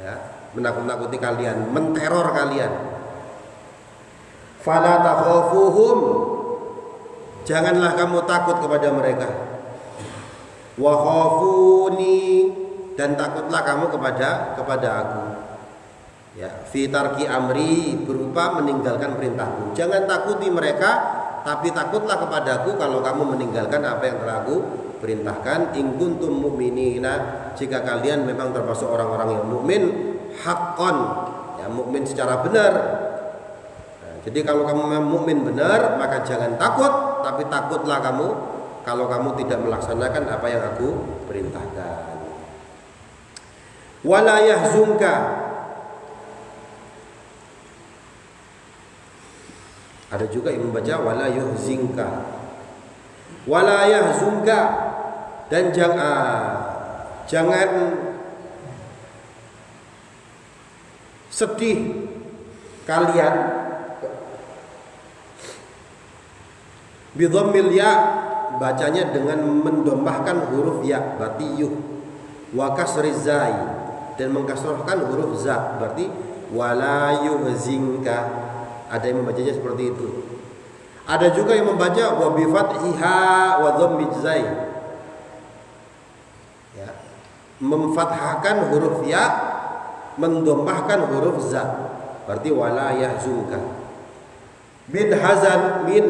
S1: ya, menakut-nakuti kalian, menteror kalian. Fala takhafuhum, janganlah kamu takut kepada mereka. Wa khafuni, dan takutlah kamu kepada aku. Ya, fi tarki amri, berupa meninggalkan perintahku. Jangan takuti mereka, tapi takutlah kepadaku kalau kamu meninggalkan apa yang telah aku perintahkan. In kuntum mu'minina, jika kalian memang termasuk orang-orang yang mukmin haqqan, ya, mukmin secara benar. Nah, jadi kalau kamu memang mukmin benar, maka jangan takut, tapi takutlah kamu kalau kamu tidak melaksanakan apa yang aku perintahkan. Wala yahzunka, ada juga yang membaca wala yuhzinka, Wala yahzunka, dan jangan sedih kalian. Bidhammil ya, bacanya dengan mendommahkan huruf ya, berarti yuh. Wa kasriz zai, dan mengkasrahkan huruf za, berarti wala yuhzinka. Ada yang membacanya seperti itu. Ada juga yang membaca wa bi fathiha wa dhammiz zai, ya, memfathahkan huruf ya, mendommahkan huruf za, berarti wala yahzunka. Min hazan, min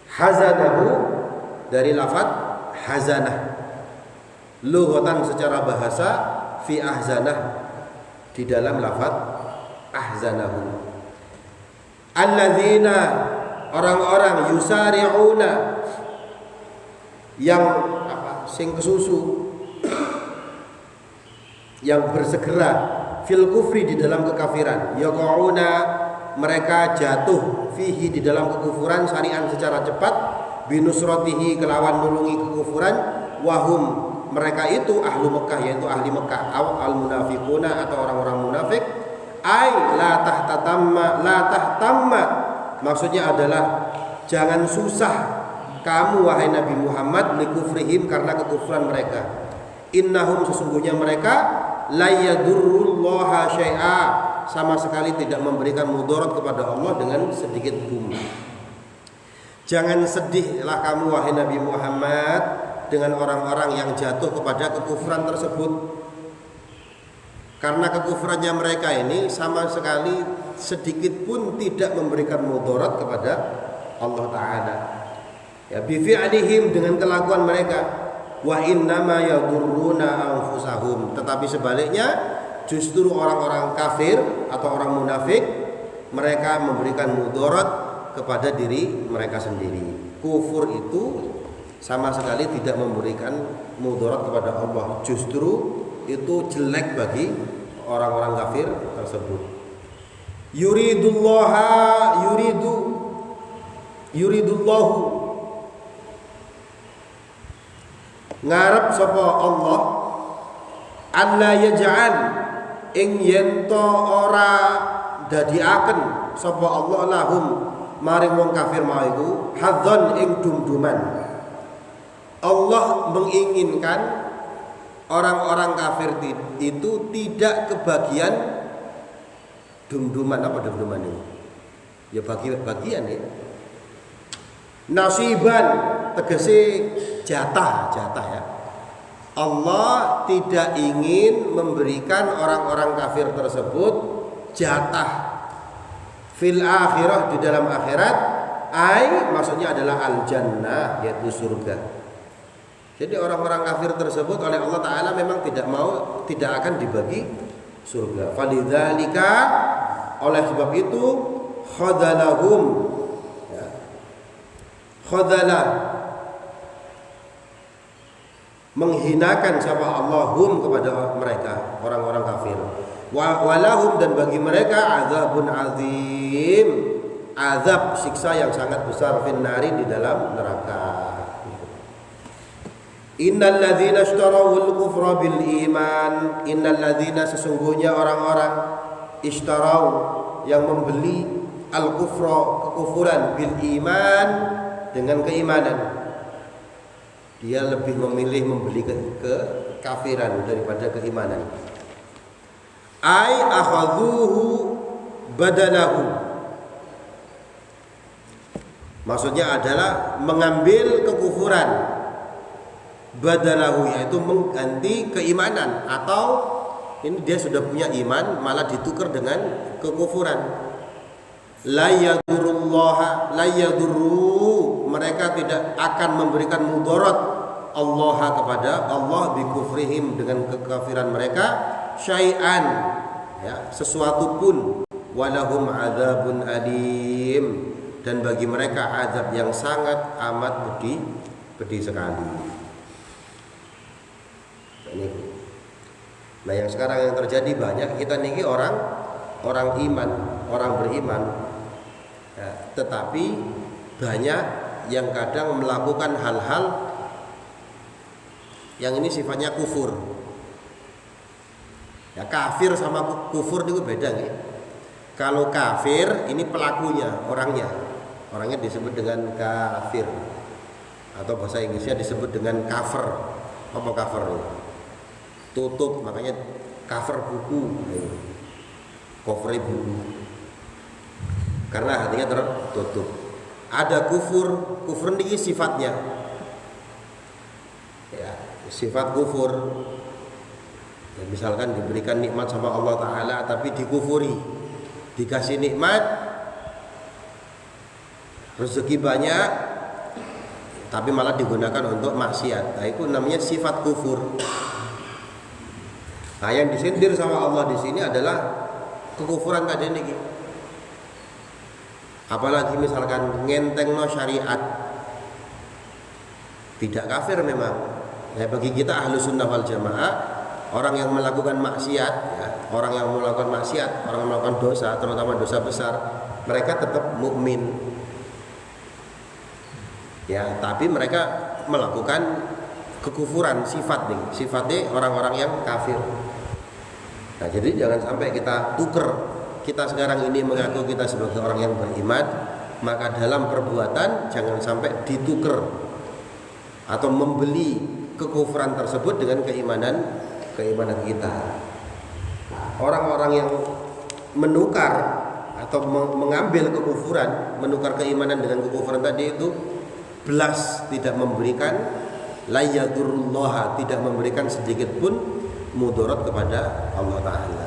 S1: hazanahu, dari lafaz hazanah. Lughatan secara bahasa, fi ahzanah, di dalam lafaz ahzanahu. Alladzina, orang-orang, yusari'una, yang sing kesusu, yang bersegera, fil kufri, di dalam kekafiran, yaqauna, mereka jatuh, fihi, di dalam kekufuran, syari'an, secara cepat, binusratihi, kelawan nulungi kekufuran, wahum, mereka itu ahlu Mekah, yaitu ahli Mekah, al munafiquna, atau orang-orang munafik. Ai la tahtamma, maksudnya adalah jangan susah kamu wahai Nabi Muhammad, likufrihim, karena kekufuran mereka. Innahum, sesungguhnya mereka, la yadurrullaha syai'a, sama sekali tidak memberikan mudarat kepada Allah dengan sedikit pun. Jangan sedihlah kamu wahai Nabi Muhammad dengan orang-orang yang jatuh kepada kekufuran tersebut, karena kekufurannya mereka ini sama sekali sedikit pun tidak memberikan mudarat kepada Allah Ta'ala. Ya, bifi'lihim, dengan kelakuan mereka. Wa innama yadurruna anfusahum, tetapi sebaliknya justru orang-orang kafir atau orang munafik, mereka memberikan mudarat kepada diri mereka sendiri. Kufur itu sama sekali tidak memberikan mudarat kepada Allah, justru itu jelek bagi orang-orang kafir tersebut. Yuridullahu, ngarep sapa Allah, alla yaj'al, ing yen to ora dadiaken sapa Allah lahum, maring wong kafir mau iku, hadzan, ing dumduman. Allah menginginkan orang-orang kafir itu tidak kebagian dumduman. Apa dumduman ini? Ya bagian ya. Nasiban, tegese jatah ya. Allah tidak ingin memberikan orang-orang kafir tersebut jatah fil akhirah, di dalam akhirat. Ai, maksudnya adalah al jannah, yaitu surga. Jadi orang-orang kafir tersebut oleh Allah Ta'ala memang tidak akan dibagi surga. Falidzalika, oleh sebab itu, khadalahum, ya, khadalah, menghinakan siapa Allahum, kepada mereka orang-orang kafir. Walahum, dan bagi mereka azabun azim, azab, siksa yang sangat besar, finnari, di dalam neraka. Innal ladzina ishtarawul kufra bil iman, innal ladzina, sesungguhnya orang-orang, ishtarau, yang membeli al kufra, kekufuran, bil iman, dengan keimanan. Dia lebih memilih membeli kekafiran daripada keimanan. Ai akhadhuhu badalahu, maksudnya adalah mengambil kekufuran, badalahu, yaitu mengganti keimanan, atau ini dia sudah punya iman malah ditukar dengan kekufuran. La yadurrullaha, la yadurru, mereka tidak akan memberikan mudarat Allah, kepada Allah, bi kufrihim, dengan kekafiran mereka, syai'an, ya, sesuatu pun. Walahum adzabun alim, dan bagi mereka azab yang sangat amat pedih sekali. Nah, yang sekarang yang terjadi banyak, kita niki orang iman, orang beriman, ya, tetapi banyak yang kadang melakukan hal-hal yang ini sifatnya kufur. Ya, kafir sama kufur itu beda nih. Kalau kafir ini pelakunya, orangnya disebut dengan kafir, atau bahasa Inggrisnya disebut dengan cover. Apa cover? Tutup, makanya cover buku, cover buku, karena hatinya tertutup. Ada kufur ini sifatnya, ya, sifat kufur. Ya, misalkan diberikan nikmat sama Allah Ta'ala tapi dikufuri, dikasih nikmat, rezeki banyak, tapi malah digunakan untuk maksiat. Nah, itu namanya sifat kufur. Nah, yang disindir sama Allah di sini adalah kekufuran tadi ini. Apalagi misalkan ngentengno syariat, tidak kafir memang. Ya, bagi kita ahlu sunnah wal jamaah, orang yang melakukan maksiat, ya, orang yang melakukan dosa, terutama dosa besar, mereka tetap mukmin. Ya, tapi mereka melakukan kekufuran sifatnya orang-orang yang kafir. Nah, jadi jangan sampai kita tuker. Kita sekarang ini mengaku kita sebagai orang yang beriman, maka dalam perbuatan jangan sampai ditukar atau membeli kekufuran tersebut dengan keimanan kita. Orang-orang yang menukar atau mengambil kekufuran, menukar keimanan dengan kekufuran tadi itu belas tidak memberikan, la yadurullah, tidak memberikan sedikit pun mudarat kepada Allah Ta'ala.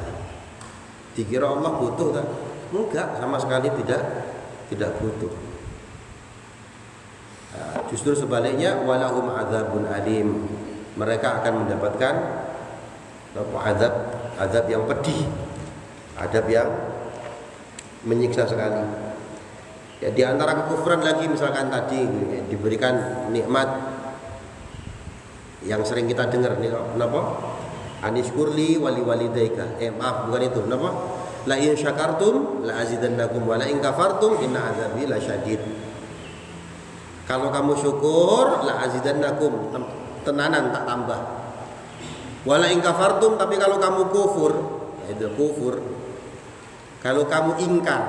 S1: Dikira Allah butuh kan? Enggak, sama sekali tidak butuh. Nah, justru sebaliknya, walahum adzabun alim, mereka akan mendapatkan azab yang pedih, azab yang menyiksa sekali. Ya, di antara kekufuran lagi misalkan tadi diberikan nikmat yang sering kita dengar nih, kenapa? Anishkurli wali walidaika. Maaf, bukan itu. Kenapa? La in syakartum la azidannakum wa la in kafartum inna azabi lasyadid. Kalau kamu syukur la azidannakum, tenanan tak tambah. Wa la in kafartum, tapi kalau kamu kufur, itu kufur. Kalau kamu ingkar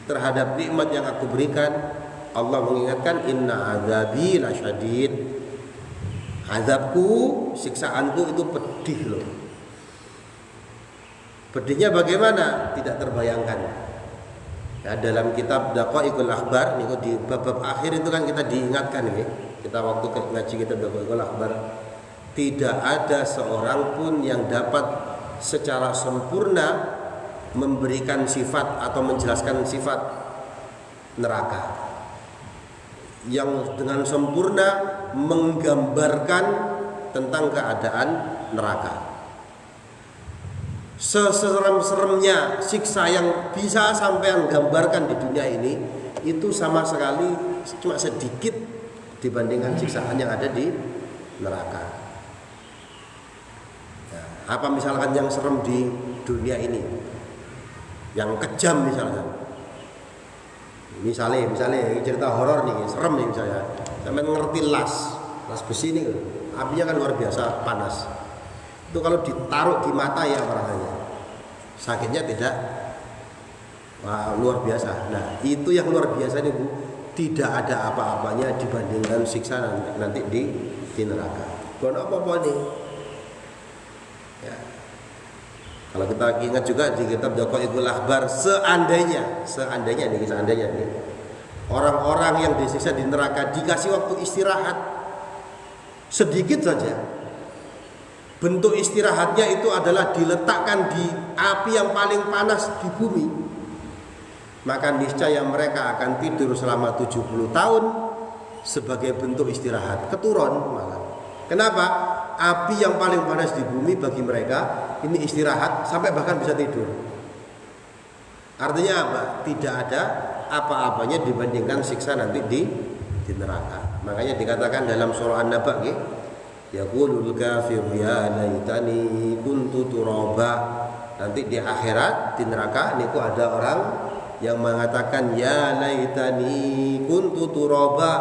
S1: terhadap nikmat yang aku berikan, Allah mengingatkan inna azabi lasyadid. Azabku, siksaanku itu pedih loh. Pedihnya bagaimana? Tidak terbayangkan. Ya, dalam kitab Daqaiqul Akhbar, nih di bab akhir itu kan kita diingatkan nih. Kita waktu ngaji kita Daqaiqul Akhbar, tidak ada seorang pun yang dapat secara sempurna memberikan sifat atau menjelaskan sifat neraka yang dengan sempurna menggambarkan tentang keadaan neraka. Seserem-seremnya siksa yang bisa sampai gambarkan di dunia ini itu sama sekali cuma sedikit dibandingkan siksaan yang ada di neraka. Nah, apa misalkan yang serem di dunia ini, yang kejam misalnya cerita horor nih, serem nih misalnya, sampai ngerti las besi ini, apinya kan luar biasa panas. Itu kalau ditaruh di mata ya rasanya, sakitnya tidak luar biasa. Nah, itu yang luar biasa nih Bu, tidak ada apa-apanya dibandingkan siksa nanti di neraka. Bukan apa-apa nih. Ya. Kalau kita ingat juga di kitab Daqaiqul Akhbar, seandainya nih orang-orang yang disiksa di neraka dikasih waktu istirahat sedikit saja, bentuk istirahatnya itu adalah diletakkan di api yang paling panas di bumi, maka niscaya mereka akan tidur selama 70 tahun sebagai bentuk istirahat, keturun malah. Kenapa? Api yang paling panas di bumi bagi mereka ini istirahat sampai bahkan bisa tidur. Artinya apa? Tidak ada apa-apanya dibandingkan siksa nanti di neraka. Makanya dikatakan dalam surah An-Naba, yaqulul kafiru ya laitani kuntu turaba. Nanti di akhirat di neraka niku ada orang yang mengatakan ya laitani kuntu turaba,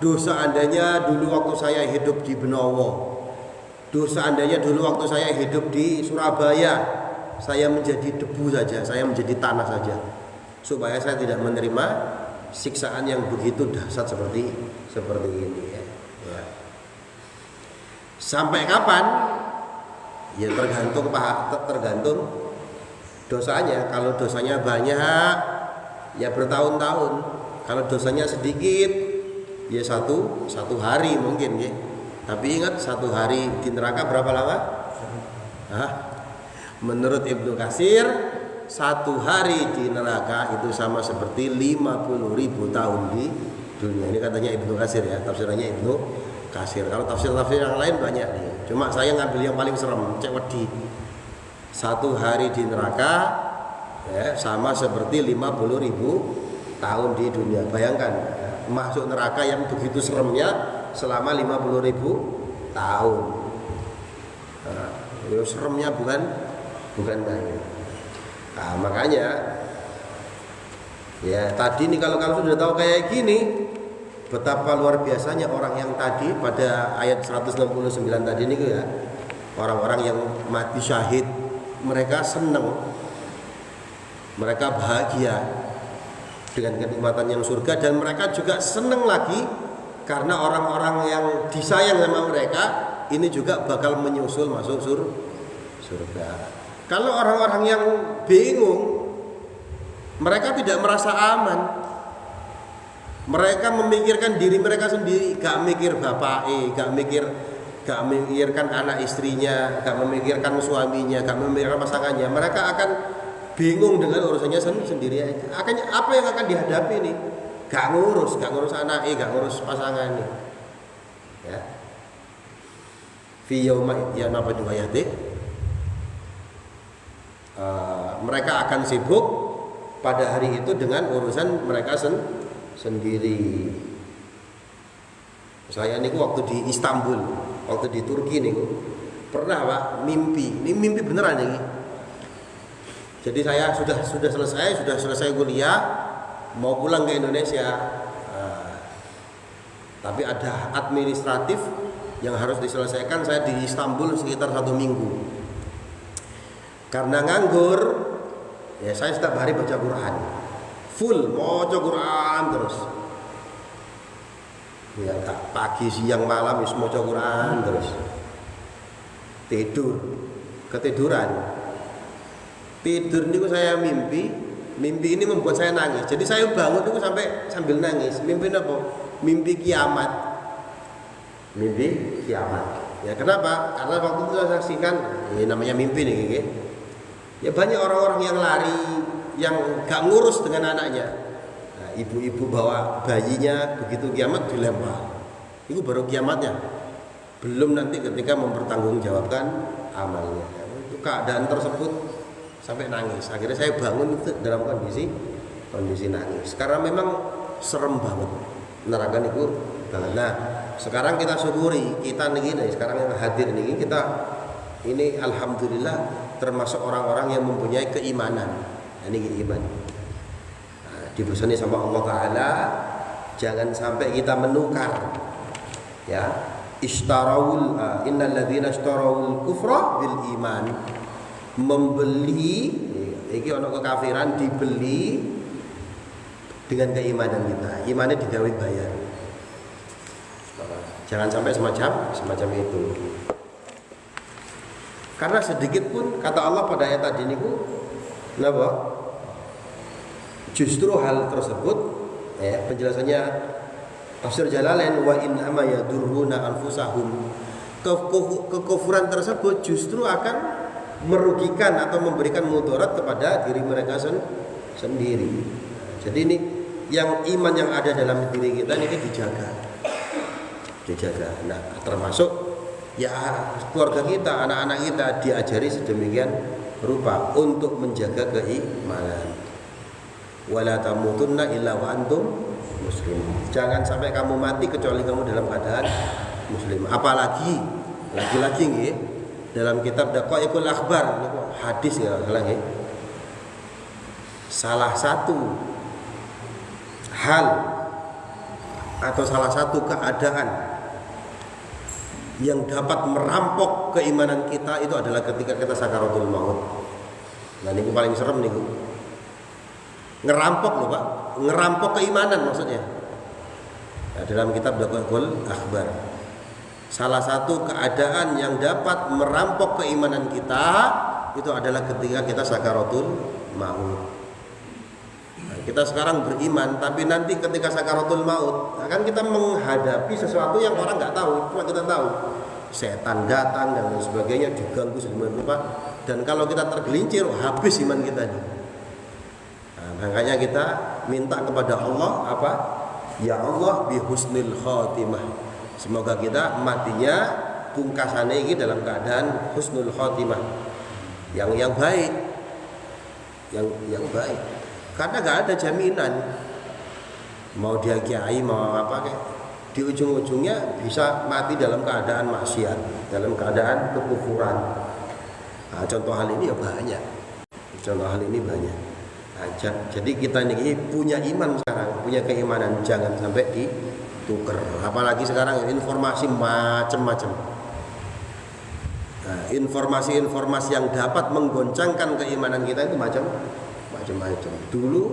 S1: dosa andanya dulu waktu saya hidup di Benowo, dosa andanya dulu waktu saya hidup di Surabaya, saya menjadi debu saja, saya menjadi tanah saja, supaya saya tidak menerima siksaan yang begitu dahsyat seperti ini ya. Sampai kapan? Ya tergantung dosanya. Kalau dosanya banyak ya bertahun-tahun. Kalau dosanya sedikit ya satu hari mungkin ya. Tapi ingat, satu hari di neraka berapa lama? Menurut Ibnu Katsir, satu hari di neraka itu sama seperti 50.000 tahun di dunia. Ini katanya Ibnu Katsir ya, tafsirannya Ibnu Katsir. Kalau tafsir-tafsir yang lain banyak nih. Cuma saya ngambil yang paling serem, cek wedi. Satu hari di neraka ya, sama seperti 50.000 tahun di dunia. Bayangkan ya, masuk neraka yang begitu seremnya selama 50.000 tahun. Nah, itu seremnya bukan main. Nah, makanya ya tadi nih kalau sudah tahu kayak gini, betapa luar biasanya orang yang tadi pada ayat 169 tadi nih ya, orang-orang yang mati syahid, mereka senang, mereka bahagia dengan kenikmatan yang surga, dan mereka juga senang lagi karena orang-orang yang disayang sama mereka ini juga bakal menyusul masuk surga. Kalau orang-orang yang bingung, mereka tidak merasa aman. Mereka memikirkan diri mereka sendiri, gak mikir bapaknya, gak memikirkan anak istrinya, gak memikirkan suaminya, gak memikirkan pasangannya. Mereka akan bingung dengan urusannya sendiri aja. Apa yang akan dihadapi nih? Gak ngurus anaknya, gak ngurus pasangannya. Ya. Fi yauma ya napa juga mereka akan sibuk pada hari itu dengan urusan mereka sendiri. Saya niku waktu di Istanbul, waktu di Turki niku pernah Pak mimpi. Ini mimpi beneran ini. Jadi saya sudah selesai kuliah, mau pulang ke Indonesia. Tapi ada administratif yang harus diselesaikan. Saya di Istanbul sekitar 1 minggu. Karena nganggur, ya saya setiap hari baca Quran. Full baca Quran terus. Ya pagi siang malam wis maca Quran terus. Ketiduran niku saya mimpi ini membuat saya nangis. Jadi saya bangun niku sambil nangis. Mimpi apa? Mimpi kiamat. Ya kenapa? Karena waktu itu saya saksikan, ini namanya mimpi nih, ya banyak orang-orang yang lari, yang gak ngurus dengan anaknya. Nah, ibu-ibu bawa bayinya, begitu kiamat dilempar. Itu baru kiamatnya. Belum nanti ketika mempertanggungjawabkan amalnya. Itu keadaan tersebut sampai nangis. Akhirnya saya bangun itu dalam kondisi nangis. Karena memang serem banget. Neraka itu banget. Nah, sekarang kita syukuri, kita nih sekarang yang hadir nih, kita ini alhamdulillah termasuk orang-orang yang mempunyai keimanan. Ini iman. Nah, dibesani sama Allah Ta'ala, jangan sampai kita menukar. Ya, ishtarawul innal ladzina ishtarawul kufra bil iman. Membeli, iki ono kekafiran dibeli dengan keimanan kita. Imannya digawe bayar. Jangan sampai semacam itu. Karena sedikit pun kata Allah pada ayat tadi niku, napa? Justru hal tersebut ya, penjelasannya tafsir Jalalain, wa in ama yadurruna anfusahum. Kekufuran tersebut justru akan merugikan atau memberikan mudarat kepada diri mereka sendiri. Jadi ini yang iman yang ada dalam diri kita ini dijaga. Nah, termasuk ya keluarga kita, anak-anak kita diajari sedemikian rupa untuk menjaga keimanan. Wala tamutunna illa wa antum muslim. Jangan sampai kamu mati kecuali kamu dalam keadaan muslim. Apalagi lagi-lagi nggih dalam kitab Daqaiqul Akhbar hadis ya lagi. salah satu hal atau salah satu keadaan yang dapat merampok keimanan kita itu adalah ketika kita sakaratul maut. Nah ini paling serem nih, ngerampok loh Pak, ngerampok keimanan maksudnya. Nah, dalam kitab Dakwahul Akhbar, salah satu keadaan yang dapat merampok keimanan kita itu adalah ketika kita sakaratul maut. Nah, kita sekarang beriman, tapi nanti ketika sakaratul maut akan kita menghadapi sesuatu yang orang nggak tahu, cuma kita tahu. Setan datang dan lain sebagainya, diganggu sedemikian rupa, dan kalau kita tergelincir habis iman kita ini. Nah, makanya kita minta kepada Allah apa? Ya Allah bi husnil khatimah. Semoga kita matinya pungkasannya ini dalam keadaan husnul khatimah, yang baik, yang baik. Karena nggak ada jaminan mau dia kiai mau apa kayak di ujung-ujungnya bisa mati dalam keadaan maksiat, dalam keadaan kekufuran. Nah, contoh hal ini ya banyak. Contoh hal ini banyak. Nah, jadi kita ini punya iman sekarang, punya keimanan, jangan sampai ditukar. Apalagi sekarang informasi macam-macam. Nah, informasi-informasi yang dapat menggoncangkan keimanan kita itu macam-macam. Dulu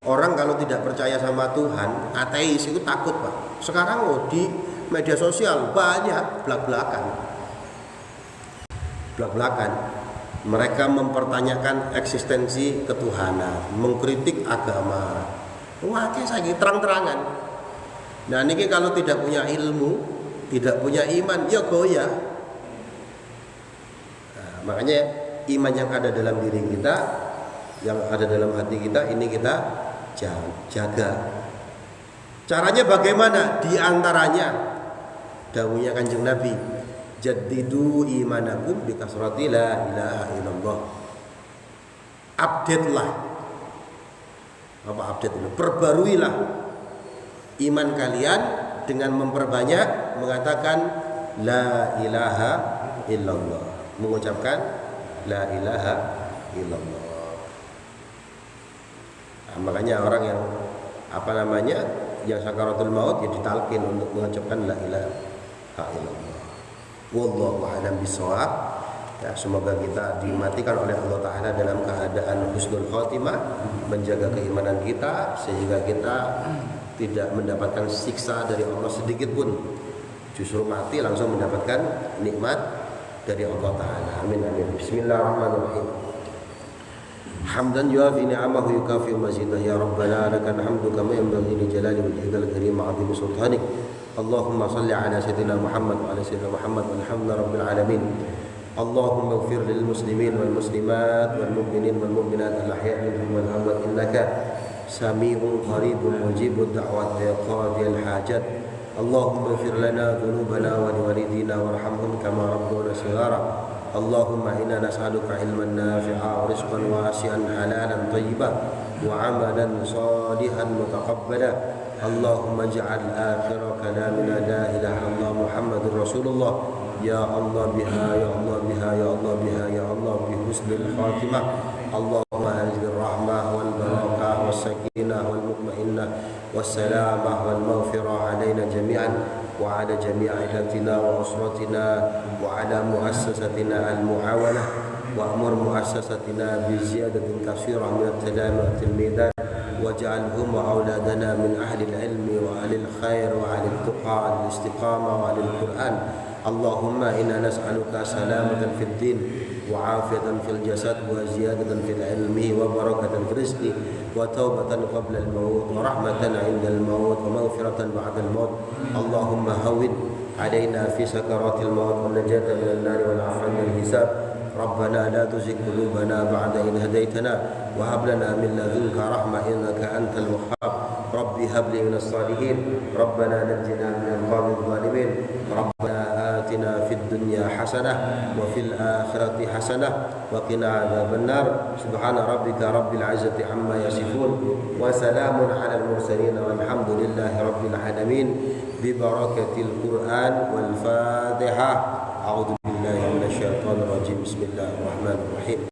S1: orang kalau tidak percaya sama Tuhan, ateis itu takut Pak. Sekarang di media sosial banyak belak-belakan. Mereka mempertanyakan eksistensi ketuhanan, mengkritik agama. Wah, saya terang-terangan. Nah, ini kalau tidak punya ilmu, tidak punya iman, ya goyah. Nah, makanya iman yang ada dalam diri kita, yang ada dalam hati kita, ini kita jaga. Caranya bagaimana? Di antaranya dawuhnya Kanjeng Nabi, jaddidu imanakum bi kasrati la ilaha illallah. Update lah. Apa update itu? Perbaruilah iman kalian dengan memperbanyak mengatakan la ilaha illallah, mengucapkan la ilaha illallah. Nah, makanya orang yang yang sakaratul maut ya ditalkin untuk mengucapkan la ilaha illallah. Wallahu a'lam bishawab. Ya, semoga kita dimatikan oleh Allah Ta'ala dalam keadaan husnul khatimah, menjaga keimanan kita sehingga kita tidak mendapatkan siksa dari Allah sedikit pun, justru mati langsung mendapatkan nikmat dari Allah Ta'ala. Amin amin. Bismillahirrahmanirrahim. Hamdan yuafi ni'amahu yukafi mazidah ya Rabbana lakal hamdu kama yanbaghi li jalali wajhikal karim 'azimi sultanik. Allahumma salli ala sayyidina Muhammad wa ala sayyidina Muhammad walhamdulillahi rabbil alamin. Allahumma ighfir lil muslimin wal muslimat wal mu'minin wal mu'minat al ahya'i minhum wal amwat innaka sami'un qaribun mujibud da'wat ya qadiyal hajat. Allahumma ighfir lana dhunubana wa liwalidina warhamhum kama rabbuna shighara. Allahumma inna nas'aluka ilman nafi'a wa rizqan wasi'an halalan thayyiban wa 'amalan salihan mutaqabbala. Allahumma ij'al akhira kalamina la ilaha illallah Muhammadur Rasulullah. Ya Allah biha ya Allah biha ya Allah biha ya Allah bi husnil khatimah. Allahumma anzil rahmah wal barakah was sakinah wal mutmainnah was salamah wal maghfirah alaina jami'an wa ala jami' ailatina wa usratina wa ala muassasatina al muawanah wa amur muassasatina bi ziyadatin katsirah min at-talammat al-midan waj'alhum wa auladana min ahli al-ilmi wa ahli al-khair wa ahli al-tuqa al-istiqamah wa ahli al-Qur'an. Allahumma inna nas'aluka salamatan fid din wa afiyatan fil jasad wa ziyadatan fil ilmi wa barakatan fil rizqi wa taubatan qabla al-maut wa rahmatan 'inda al-maut wa maghfiratan ba'da al-maut. Allahumma hawwin 'alaina fi sakaratil maut wa najata min an-nar wal 'afwa min al-hisab. Rabbana la tuzigh qulubana ba'da idh hadaytana wa hab lana min ladunka rahmah innaka antal wahhab. Rabbi hab li minas salihin. Rabbana najjina minal qawmidh dhalimin. Rabbana atina fid dunya hasanah wa fil akhirati hasanah wa qina adzabannar. Subhana rabbika rabbil izzati amma yasifun wa salamun alal mursalin walhamdulillahi rabbil alamin bi barakatil Qur'an wal Fatihah. A'udzu billahi minasy syaithanir rajim. Bismillahirrahmanirrahim.